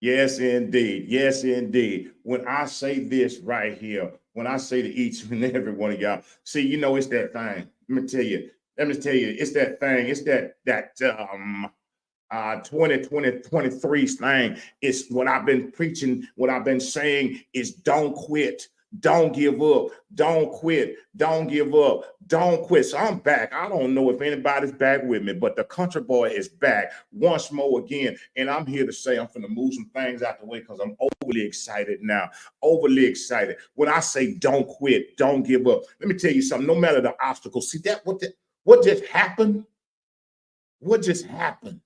Yes, indeed. Yes, indeed. When I say this right here, when I say to each and every one of y'all, see, it's that thing. Let me tell you, it's that thing. It's that 2023 thing. It's what I've been preaching, what I've been saying is don't quit. Don't give up. Don't quit. Don't give up. Don't quit. So I'm back. I don't know if anybody's back with me, but the country boy is back once more again. And I'm here to say I'm going to move some things out the way because I'm overly excited now. Overly excited. When I say don't quit, don't give up. Let me tell you something. No matter the obstacles, see that what just happened? What just happened?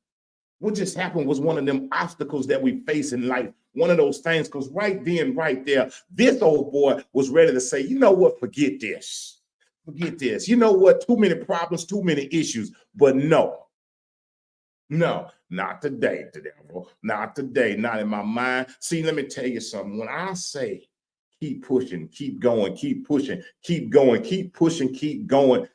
What just happened was one of them obstacles that we face in life. One of those things, because right then, right there, this old boy was ready to say, you know what, forget this. Forget this. You know what? Too many problems, too many issues. But no, no, not today, the devil. Not today, not in my mind. See, let me tell you something. When I say keep pushing, keep going, keep pushing, keep going, keep pushing, keep going,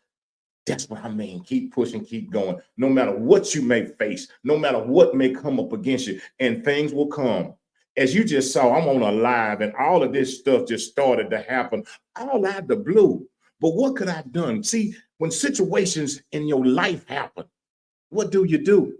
that's what I mean. Keep pushing, keep going. No matter what you may face, no matter what may come up against you, and things will come. As you just saw, I'm on a live, and all of this stuff just started to happen all out of the blue. But what could I have done? See, when situations in your life happen, what do you do?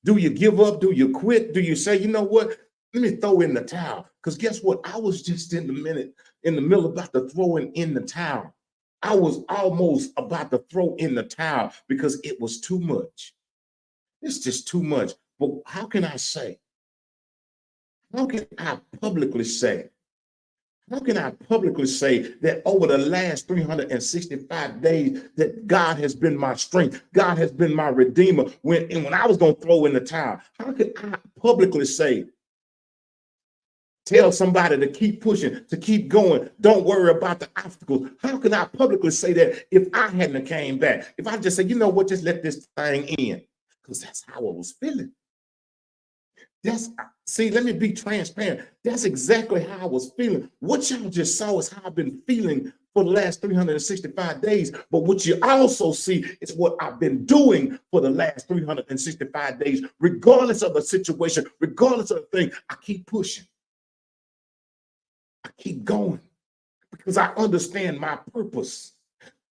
Do you give up? Do you quit? Do you say, you know what? Let me throw in the towel. Because guess what? I was just in the middle about to throw in the towel. I was almost about to throw in the towel because it was too much. It's just too much. But how can I publicly say, how can I publicly say that over the last 365 days that God has been my strength, God has been my redeemer when I was going to throw in the towel? How can I publicly say, tell somebody to keep pushing, to keep going, don't worry about the obstacles? How can I publicly say that if I hadn't came back? If I just say, you know what, just let this thing in, because that's how I was feeling. Let me be transparent. That's exactly how I was feeling. What y'all just saw is how I've been feeling for the last 365 days. But what you also see is what I've been doing for the last 365 days, regardless of the situation, regardless of the thing. I keep pushing. I keep going because I understand my purpose.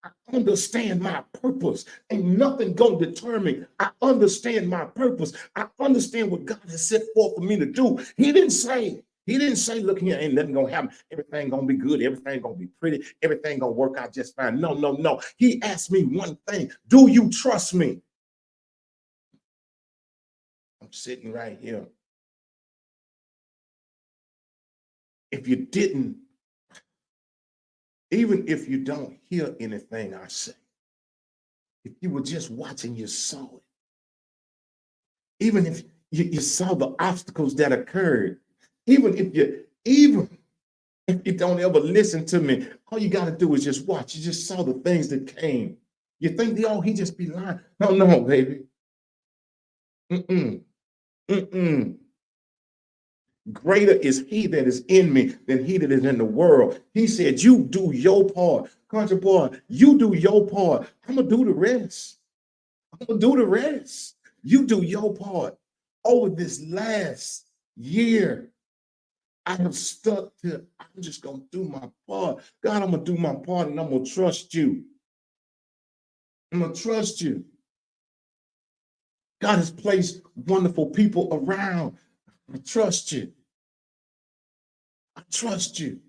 I understand my purpose. Ain't nothing gonna deter me. I understand my purpose. I understand what God has set forth for me to do. He didn't say, look here, ain't nothing gonna happen. Everything gonna be good. Everything gonna be pretty. Everything gonna work out just fine. No, no, no. He asked me one thing. Do you trust me? I'm sitting right here. If you didn't, even if you don't hear anything I say, if you were just watching, you saw it. Even if you saw the obstacles that occurred, even if you don't ever listen to me, all you got to do is just watch. You just saw the things that came. You think, oh, he just be lying. No, no, baby. Mm-mm. Mm-mm. Greater is he that is in me than he that is in the world. He said, you do your part. Country boy, you do your part. I'm going to do the rest. I'm going to do the rest. You do your part. Over this last year, I have stuck to, I'm just going to do my part. God, I'm going to do my part and I'm going to trust you. I'm going to trust you. God has placed wonderful people around. I trust you. I trust you.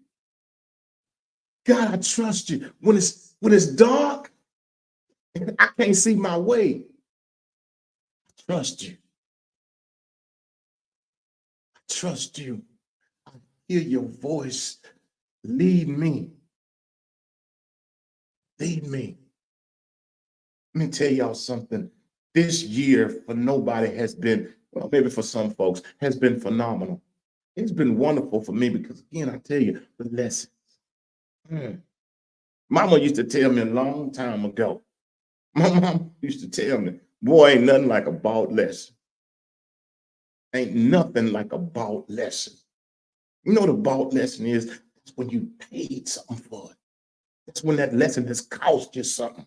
God, I trust you. When it's dark and I can't see my way, I trust you. I trust you. I hear your voice. Lead me. Lead me. Let me tell y'all something. This year for nobody has been, well, maybe for some folks, has been phenomenal. It's been wonderful for me because, again, I tell you, the lessons. Mama used to tell me a long time ago. My mom used to tell me, boy, ain't nothing like a bought lesson. Ain't nothing like a bought lesson. You know what a bought lesson is? It's when you paid something for it. That's when that lesson has cost you something.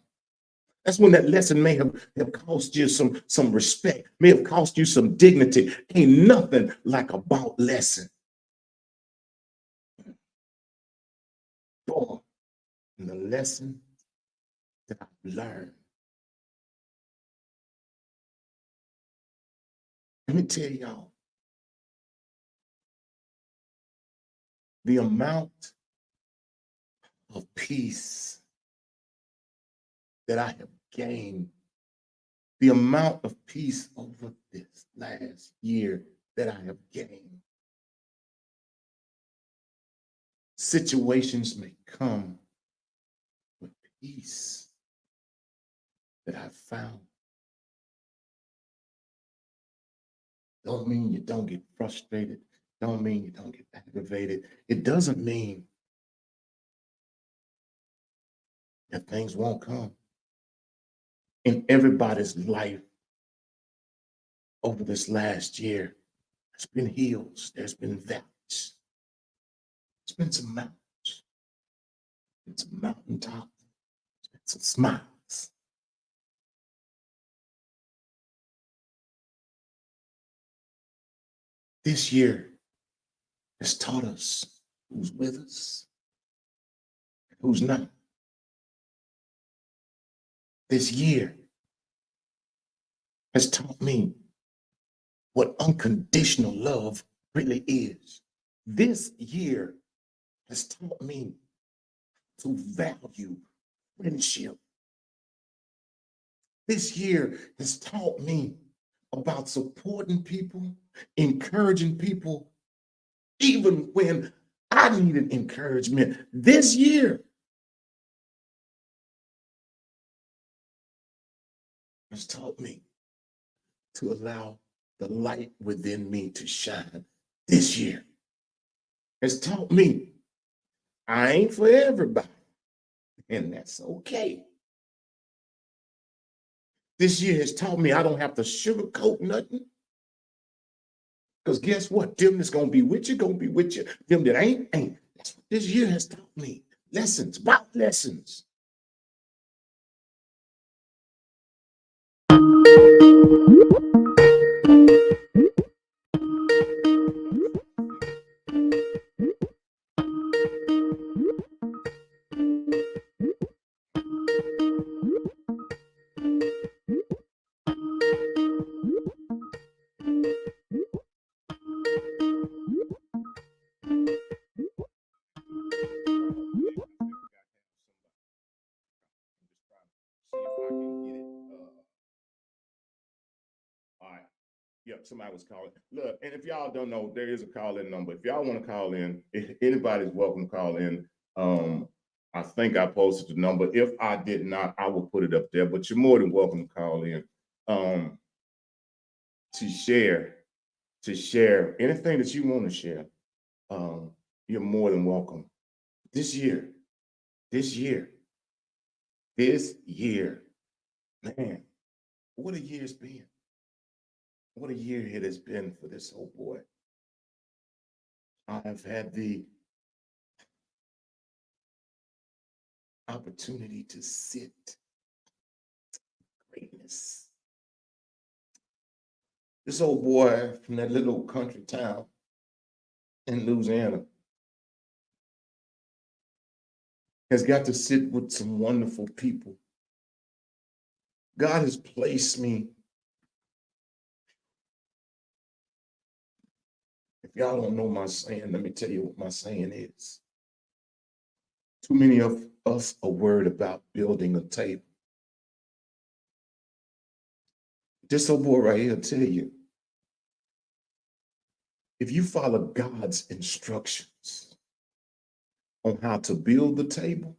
That's when that lesson may have cost you some respect, may have cost you some dignity. Ain't nothing like a bought lesson. Boy, and the lesson that I've learned. Let me tell y'all, the amount of peace that I have gained, the amount of peace over this last year that I have gained. Situations may come with peace that I've found. Don't mean you don't get frustrated. Don't mean you don't get aggravated. It doesn't mean that things won't come. In everybody's life over this last year, there's been hills, there's been valleys, there's been some mountains, there's some mountaintops, there's been some smiles. This year has taught us who's with us and who's not. This year has taught me what unconditional love really is. This year has taught me to value friendship. This year has taught me about supporting people, encouraging people, even when I needed encouragement. This year has taught me to allow the light within me to shine. This year has taught me I ain't for everybody, and that's okay. This year has taught me I don't have to sugarcoat nothing. Because guess what? Them that's gonna be with you, gonna be with you. Them that ain't, ain't. That's what this year has taught me. Lessons, about lessons. All right. Yep, somebody was calling. Look, and if y'all don't know, there is a call-in number. If y'all want to call in, if anybody's welcome to call in. I think I posted the number. If I did not, I will put it up there. But you're more than welcome to call in to share anything that you want to share. You're more than welcome. This year, this year, this year, man, what a year it's been. What a year it has been for this old boy. I have had the opportunity to sit greatness. This old boy from that little country town in Louisiana has got to sit with some wonderful people. God has placed me. If y'all don't know my saying, let me tell you what my saying is. Too many of us are worried about building a table. This old boy right here will tell you, if you follow God's instructions on how to build the table,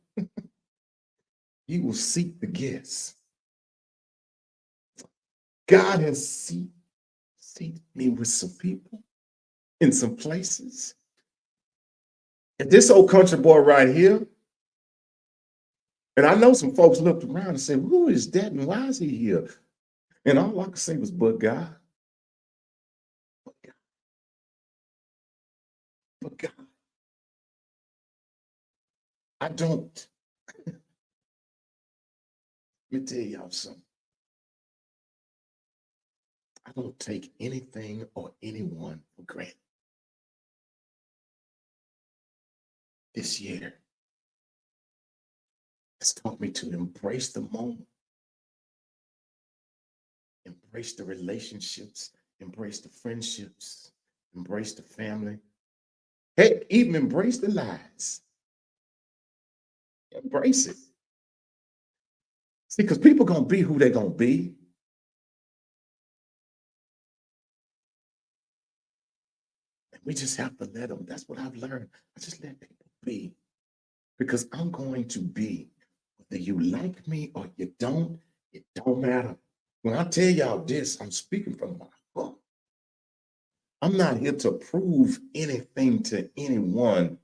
you will seat the guests. God has seated me with some people in some places. And this old country boy right here, and I know some folks looked around and said, who is that and why is he here? And all I could say was, but God. But God. But God. I don't Let me tell y'all something. I don't take anything or anyone for granted. This year has taught me to embrace the moment, embrace the relationships, embrace the friendships, embrace the family. Heck, even embrace the lies. Embrace it. See, because people gonna be who they're gonna be. And we just have to let them. That's what I've learned. I just let people be. Because I'm going to be. Whether you like me or you don't, it don't matter. When I tell y'all this, I'm speaking from my heart. I'm not here to prove anything to anyone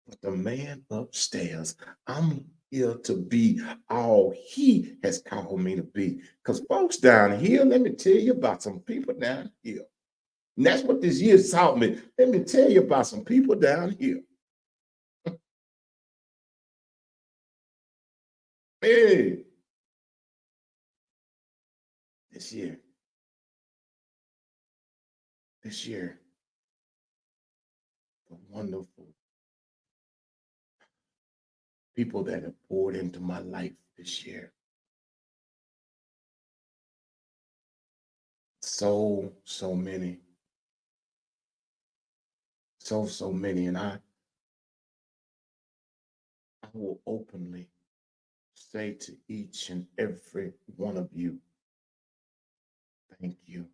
but the man upstairs. I'm here to be all he has called me to be. Because folks down here, let me tell you about some people down here. And that's what this year taught me. Let me tell you about some people down here. Hey, this year, the wonderful people that have poured into my life this year. So many. So many. And I will openly say to each and every one of you, thank you.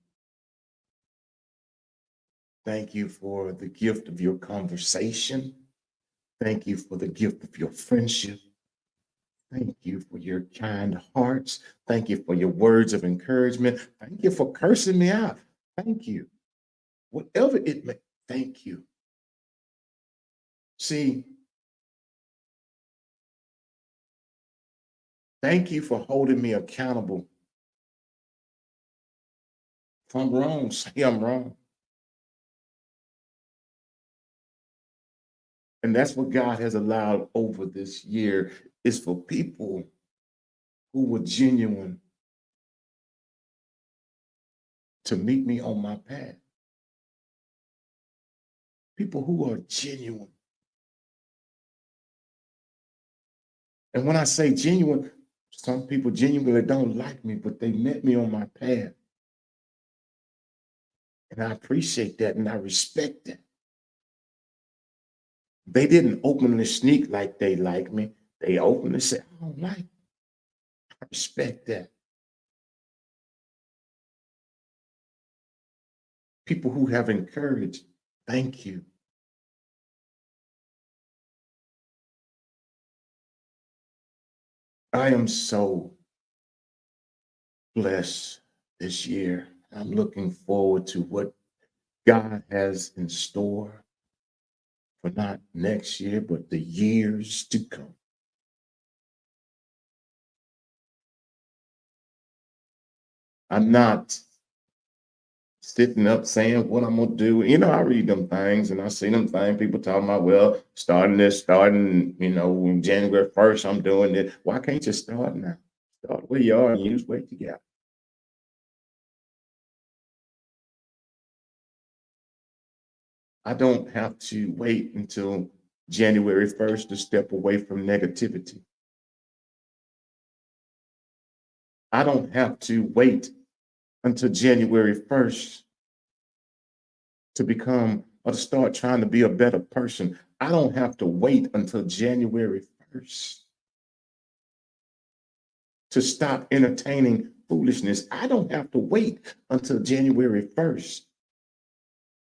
Thank you for the gift of your conversation. Thank you for the gift of your friendship. Thank you for your kind hearts. Thank you for your words of encouragement. Thank you for cursing me out. Thank you. Whatever it may, thank you. See, thank you for holding me accountable. If I'm wrong, say I'm wrong. And that's what God has allowed over this year is for people who were genuine to meet me on my path. People who are genuine. And when I say genuine, some people genuinely don't like me, but they met me on my path. And I appreciate that and I respect that. They didn't openly sneak like they like me. They openly said, I don't like you. I respect that. People who have encouraged, thank you. I am so blessed this year. I'm looking forward to what God has in store for not next year, but the years to come. I'm not sitting up saying what I'm gonna do. You know, I read them things and I see them things. People talking about, well, starting, January 1st, I'm doing it. Why can't you start now? Start where you are and use what you got. I don't have to wait until January 1st to step away from negativity. I don't have to wait until January 1st to become or to start trying to be a better person. I don't have to wait until January 1st to stop entertaining foolishness. I don't have to wait until January 1st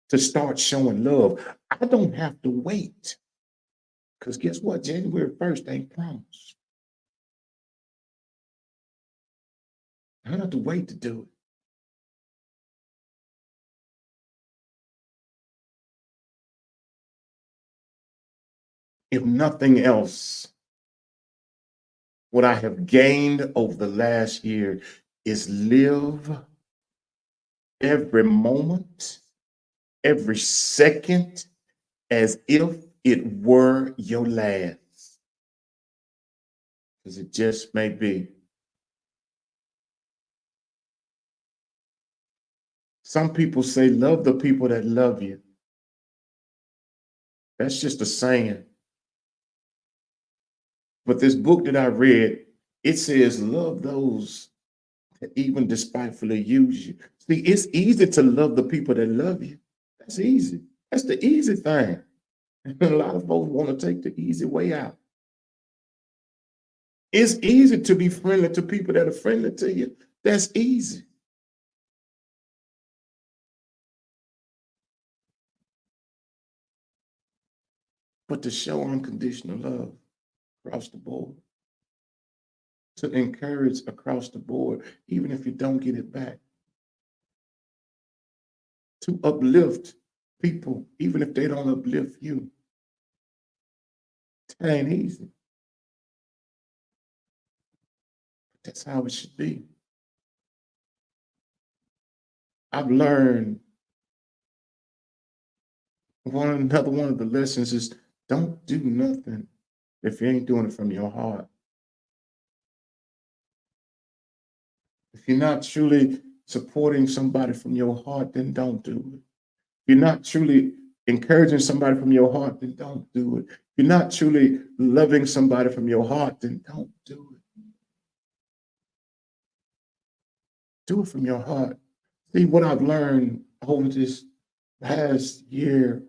to start showing love. I don't have to wait. Because guess what? January 1st ain't promised. I don't have to wait to do it. If nothing else, what I have gained over the last year is live every moment, every second as if it were your last. Because it just may be. Some people say, love the people that love you. That's just a saying. But this book that I read, it says, love those that even despitefully use you. See, it's easy to love the people that love you. That's easy. That's the easy thing. And a lot of folks want to take the easy way out. It's easy to be friendly to people that are friendly to you. That's easy. But to show unconditional love across the board, to encourage across the board, even if you don't get it back, to uplift people, even if they don't uplift you. That ain't easy. That's how it should be. I've learned another one of the lessons is don't do nothing if you ain't doing it from your heart. If you're not truly supporting somebody from your heart, then don't do it. If you're not truly encouraging somebody from your heart, then don't do it. If you're not truly loving somebody from your heart, then don't do it. Do it from your heart. See, what I've learned over this past year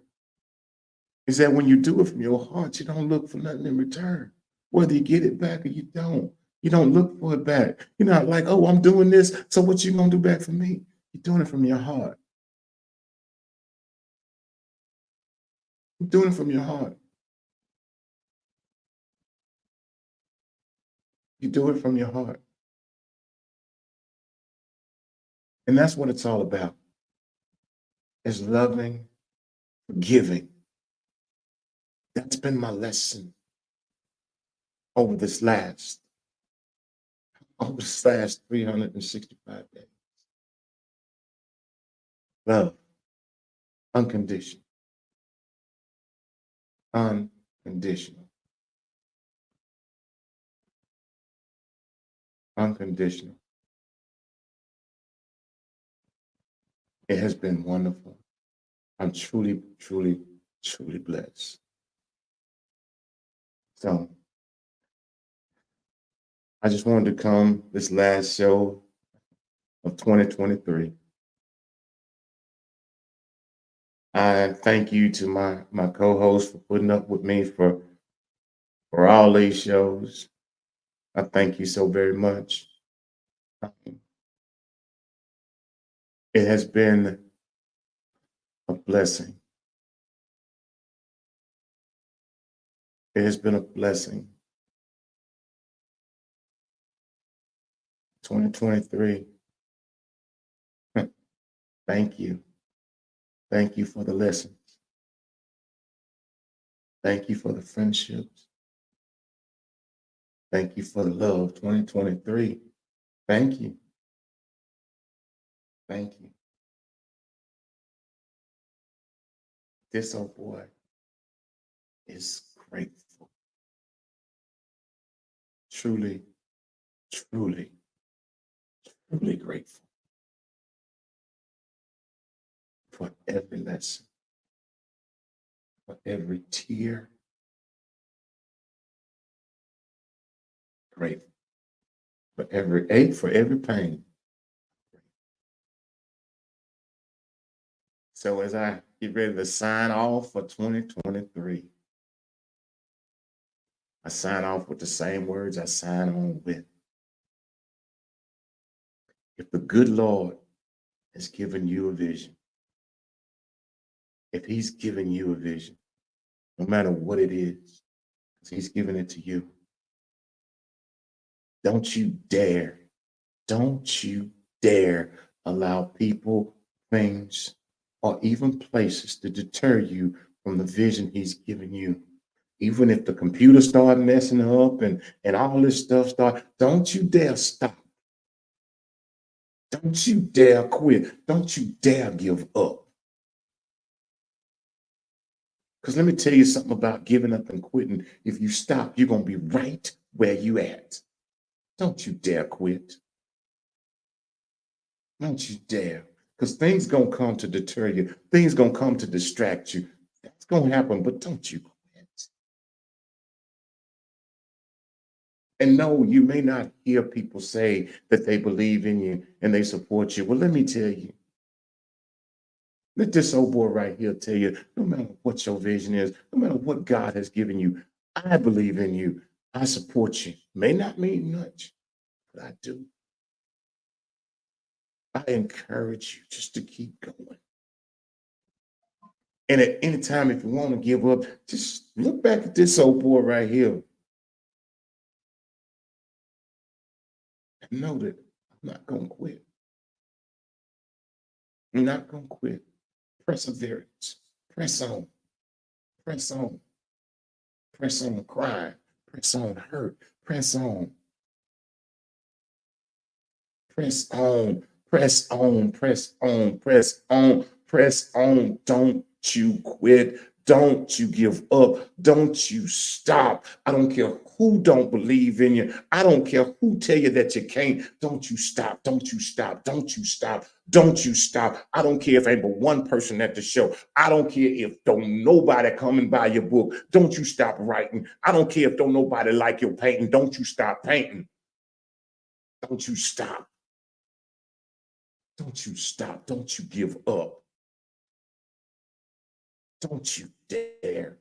is that when you do it from your heart, you don't look for nothing in return. Whether you get it back or you don't look for it back. You're not like, oh, I'm doing this, so what you gonna do back for me? You're doing it from your heart. You're doing it from your heart. You do it from your heart. And that's what it's all about. Is loving, forgiving. That's been my lesson over this last 365 days. Love, unconditional. Unconditional. Unconditional. It has been wonderful. I'm truly, truly, truly blessed. So I just wanted to come this last show of 2023. I thank you to my co-host for putting up with me for all these shows. I thank you so very much. It has been a blessing. It has been a blessing. 2023. Thank you. Thank you for the lessons. Thank you for the friendships. Thank you for the love. 2023. Thank you. Thank you. This old boy is grateful. Truly, truly, truly grateful for every lesson, for every tear. Grateful for every ache, for every pain. So as I get ready to sign off for 2023, I sign off with the same words I sign on with. If the good Lord has given you a vision, if he's given you a vision, no matter what it is, he's given it to you. Don't you dare allow people, things, or even places to deter you from the vision he's given you. Even if the computer start messing up and all this stuff don't you dare stop. Don't you dare quit. Don't you dare give up. Because let me tell you something about giving up and quitting. If you stop, you're going to be right where you at. Don't you dare quit. Don't you dare. because things gonna come to deter you. Things gonna come to distract you. That's gonna happen, but don't you quit. And no, you may not hear people say that they believe in you and they support you. Well, let me tell you, let this old boy right here tell you, no matter what your vision is, no matter what God has given you, I believe in you. I support you. May not mean much, but I do. I encourage you just to keep going. And at any time, if you want to give up, just look back at this old boy right here and know that I'm not going to quit. I'm not going to quit. Perseverance. Press on. Press on. Press on crying. Press on hurt. Press on. Press on. Press on. Press on. Press on. Press on. Don't you quit. Don't you give up. Don't you stop. I don't care who don't believe in you. I don't care who tell you that you can't. Don't you stop. Don't you stop. Don't you stop. Don't you stop. I don't care if ain't but one person at the show. I don't care if don't nobody coming by your book. Don't you stop writing. I don't care if don't nobody like your painting. Don't you stop painting. Don't you stop. Don't you stop. Don't you give up. Don't you dare.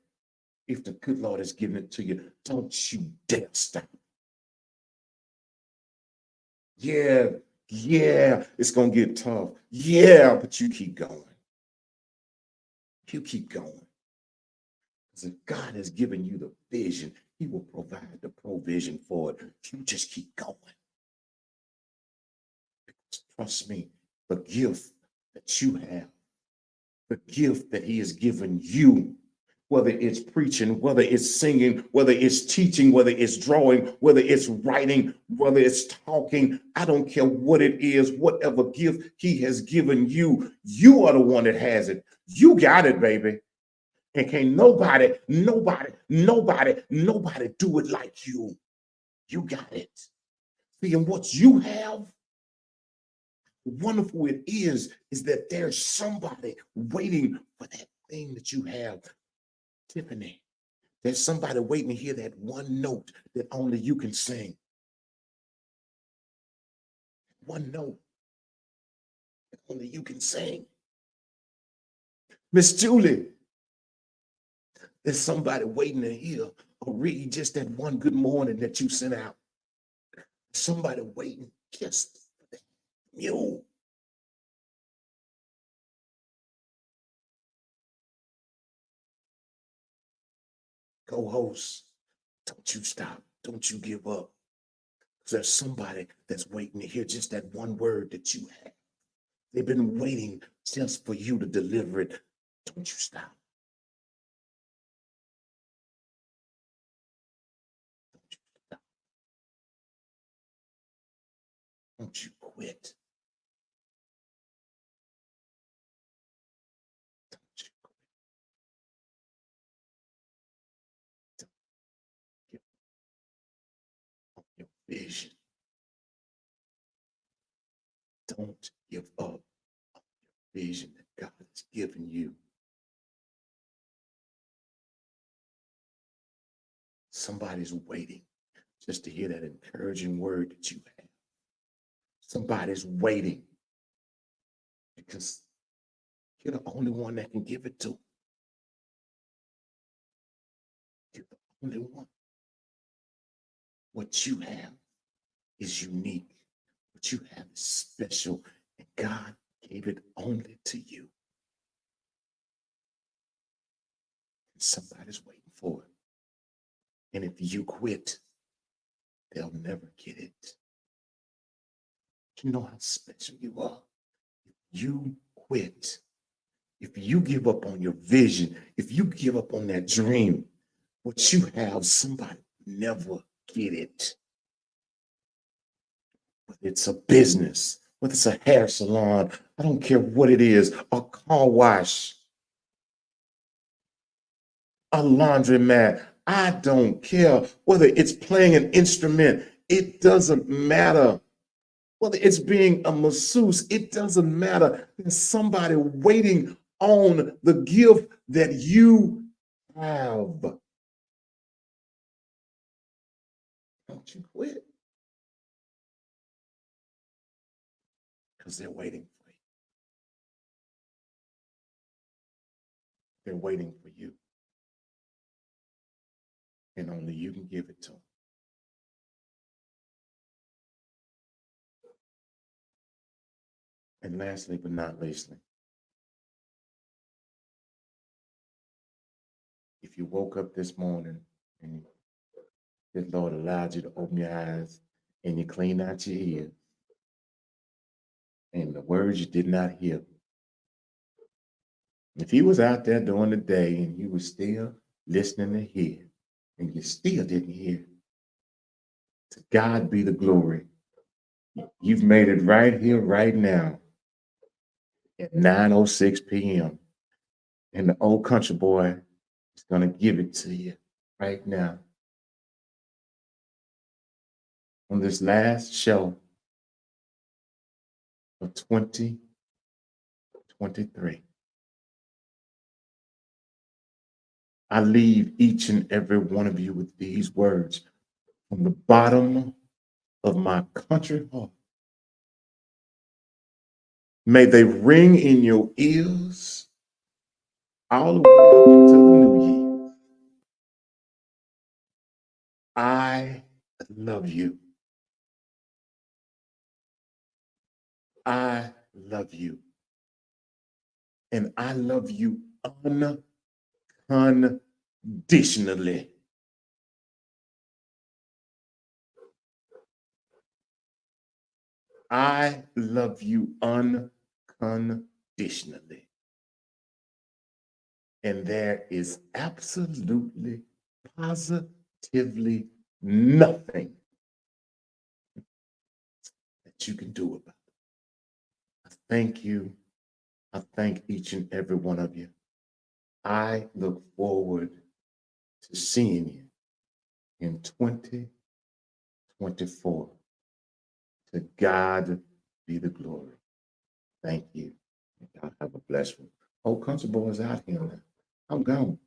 If the good Lord has given it to you, don't you dare stop. Yeah, it's going to get tough. Yeah, but you keep going. You keep going. Because if God has given you the vision, he will provide the provision for it. You just keep going. Because trust me, the gift that you have, the gift that he has given you, whether it's preaching, whether it's singing, whether it's teaching, whether it's drawing, whether it's writing, whether it's talking, I don't care what it is, whatever gift he has given you, you are the one that has it. You got it, baby. And can't nobody do it like you. You got it. See, and what you have, wonderful it is that there's somebody waiting for that thing that you have. Tiffany, there's somebody waiting to hear that one note that only you can sing. One note that only you can sing. Miss Julie, there's somebody waiting to hear or read just that one good morning that you sent out. Somebody waiting just for that. You. Co-host, don't you stop. Don't you give up. There's somebody that's waiting to hear just that one word that you have. They've been waiting just for you to deliver it. Don't you stop. Don't you stop. Don't you quit. Don't you quit. Don't give up your vision. Don't give up on your vision that God has given you. Somebody's waiting just to hear that encouraging word that you have. Somebody's waiting because you're the only one that can give it to. You're the only one. What you have is unique. What you have is special, and God gave it only to you. And somebody's waiting for it. And if you quit, they'll never get it. You know how special you are. If you quit, if you give up on your vision, if you give up on that dream, what you have, somebody never get it. Whether it's a business, whether it's a hair salon, I don't care what it is, a car wash, a laundromat, I don't care whether it's playing an instrument, it doesn't matter. whether it's being a masseuse, it doesn't matter. There's somebody waiting on the gift that you have. Don't you quit, because they're waiting for you. They're waiting for you. And only you can give it to them. And lastly, but not leastly, if you woke up this morning and the Lord allowed you to open your eyes and you cleaned out your ears and the words you did not hear, if you was out there during the day and you were still listening to hear and you still didn't hear, to God be the glory. You've made it right here, right now at 9:06 p.m. And the old country boy is going to give it to you right now on this last show of 2023. I leave each and every one of you with these words from the bottom of my country heart. May they ring in your ears all the way up to the new year. I love you. I love you. And I love you unconditionally. I love you unconditionally. And there is absolutely, positively nothing that you can do about it. I thank you. I thank each and every one of you. I look forward to seeing you in 2024. To God be the glory. Thank you. God have a blessed one. Old country boys out here now. I'm gone.